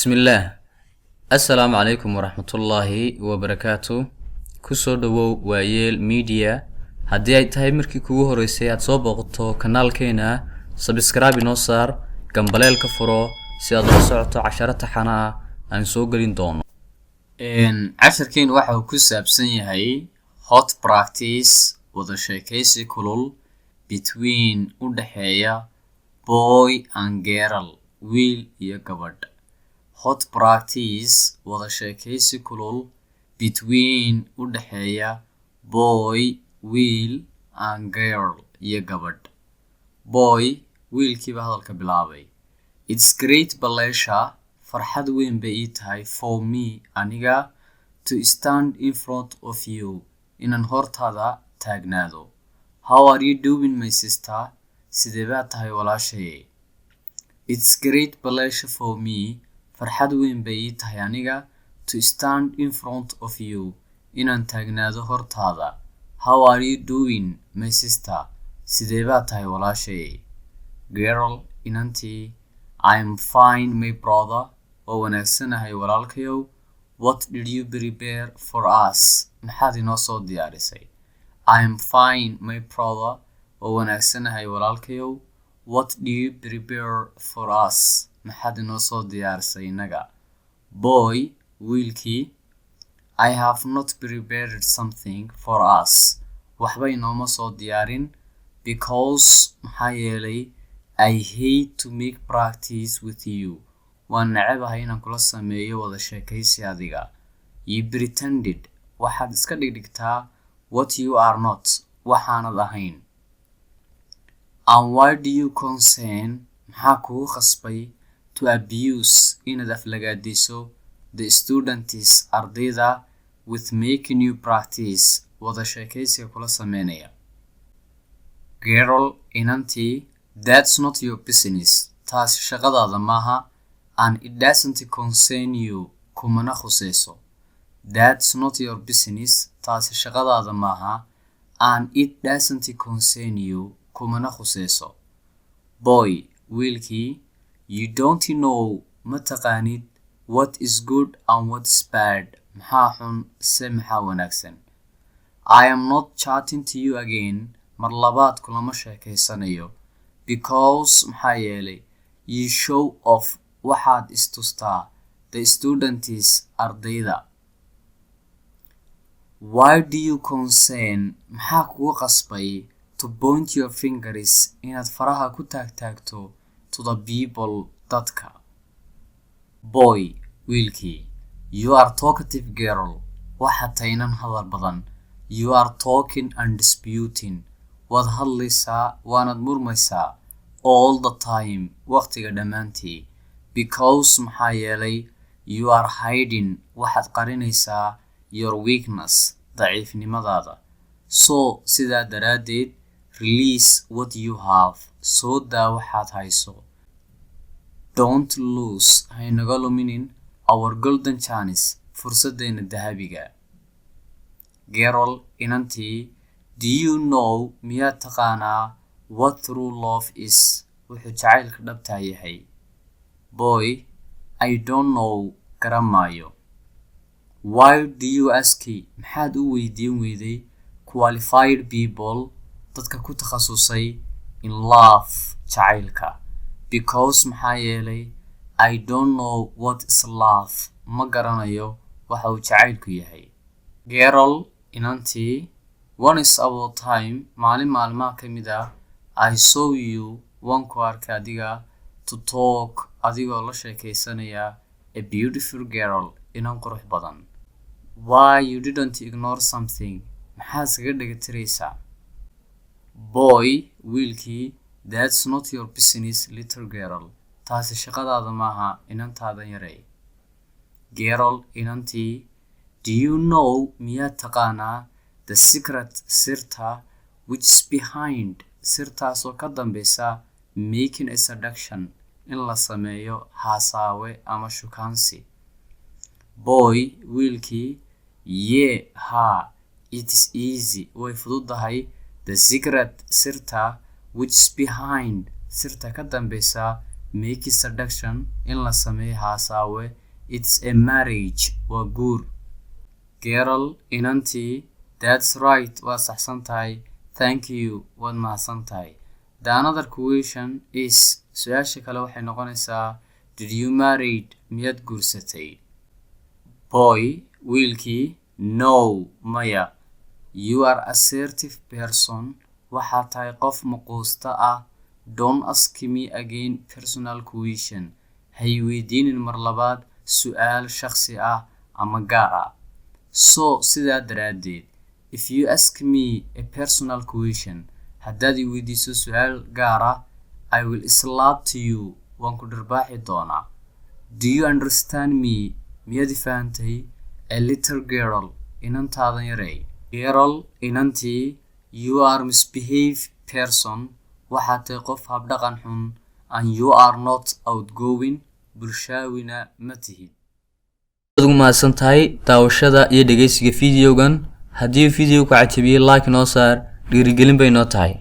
Bismillah. Assalaamu calaykum waraxmatullaahi wabarakaatu. Kusoo dhawow waayeel media. Haddii ay tahay markii kugu horeysay aad soo booqato kanaalkeena, subscribe inoo saar, gambaleelka furo si aad ula socoto casharro taxane ah aan soo gelin doono. casharkeen waxa uu ku saabsan yahay hot practice wada sheekaysi kulul between u dhaxeeya boy and girl, wiil iyo gabadh. hot practice wada sheekaysi kulul between u dhaxeeya boy, wiil and girl iyo gabadh. boy, wiilkiiba hadalka bilaabay. It's great pleasure, farxad weyn bay ii tahay for me aniga to stand in front of you, inaan hortaada taagnaado. How are you doing my sister? Sidee baad tahay walaashay? It's great pleasure for me, farxad weyn bay ii tahay aniga to stand in front of you, inaan taagnaado hortaada. How are you doing my sister? Sidee baad tahay walaashay? Girl, inantii, I am fine my brother, oo wanaagsanahay walaalkayow. What did you prepare for us? Maxaad inoo soo diyaarisay? I am fine my brother, oo wanaagsanahay walaalkayow. What do you prepare for us? Maxaad inoo soo diyaarisay inaga? Boy, wiilkii, I have not prepared something for us. Waxba inooma soo diyaarin because maxaa yeelay I hate to make practice with you. Waan nacebahay inaan kula sameeyo wada sheekaysi adiga. You pretended, waxaad iska dhigdhigtaa what you are not, waxaanad ahayn. And why do you consent, maxaa kugu khasbay to abuse, inaad aflagaadiso the students, ardayda with making you practice, wada sheekaysiga kula sameynaya. Girl, inantii, that's not your business, taasi shaqadaada maaha, and it doesn't concern you, kumana khuseyso. That's not your business, taasi shaqadaada maaha, and it doesn't concern you, kumana khuseyso. Boy, wiilkii, you don't know, ma taqaanid what is good and what is bad, maxaa xun se maxaa wanaagsan. I am not chatting to you again, mar labaad kulama sheekaysanayo, because maxaa yeelay you show off, waxaad istustaa the students, ardayda. Why do you concern, maxaa kugu qasbay to point your fingers, inaad faraha ku taagtaagto to the people, dadka. Boy, wiilkii, you are talkative girl, waxaad taynan hadal badan. You are talking and disputing, waad hadlaysaa waanad murmaysaa all the time, waqtiga dhammaantii. Because maxaa yeelay you are hiding, waxaad qarinaysaa your weakness, daciifnimadaada. So sidaa daraaddeed, release what you have, soo daa waxaad hayso. Don't lose, haynaga luminin our golden chance, fursaddeena dahabiga. Girl, inantii, do you know, miyaad taqaanaa what true love is, wuxuu jacaylka dhabtaa yahay? Boy, I don't know, garamaayo. Why do you ask, maxaad u weydiin weyday qualified people, dadka ku takhasusay in love, jacaylka? Because maxaa yeelay I don't know what is love, ma garanayo waxa uu jacaylku yahay. Girl, inantii, once upon a time, maalin maalmaha ka mid ah, I saw you, waan ku arkay adiga, to talk, adigoo la sheekaysanaya a beautiful girl, inan qurux badan. Why you didn't ignore something, maxaad iskaga dhagatiraysaa? Boy, wiilkii, that's not your business little girl, taasi shaqadaada maaha inantaadan yaray. Girl, inantii, do you know, miyaad taqaanaa the secret, sirta, which is behind, sirtaasoo ka dambeysa making a seduction, in la sameeyo haasaawe ama shukaansi. Boy, wiilkii, yeah, ha, it is easy, way fududahay. The secret, sirta, which is behind, sirta ka dambeysa make seduction in la sameeyo haasawe it's a marriage waa guur girl inantii that's right waa saxsan tahay thank you waad mahadsan tahay the another question is su-aasha kale waxay noqonaysaa did you married miyaad guursatay boy wiilkii no maya you are assertive person waxaa tahay qof muquusta ah don't ask me again personal question hay weydiinin mar labaad su-aal shakhsi ah ama gaar ah so sidaa daraaddeed if you ask me a personal question haddaad i weydiiso su-aal gaar ah I will slap to you waan ku dharbaaxi doonaa do you understand me miyaad i fahantay a little girl inantaadan yarey girl inantii you are misbehaved person waxaad tahay qof habdhaqan xun and you are not outgoing bulshaawina ma tihid aad ugu mahadsan tahay daawashada iyo dhegeysiga videogan haddii video ku cajabiyey like noo saar dhiirigelin bay noo tahay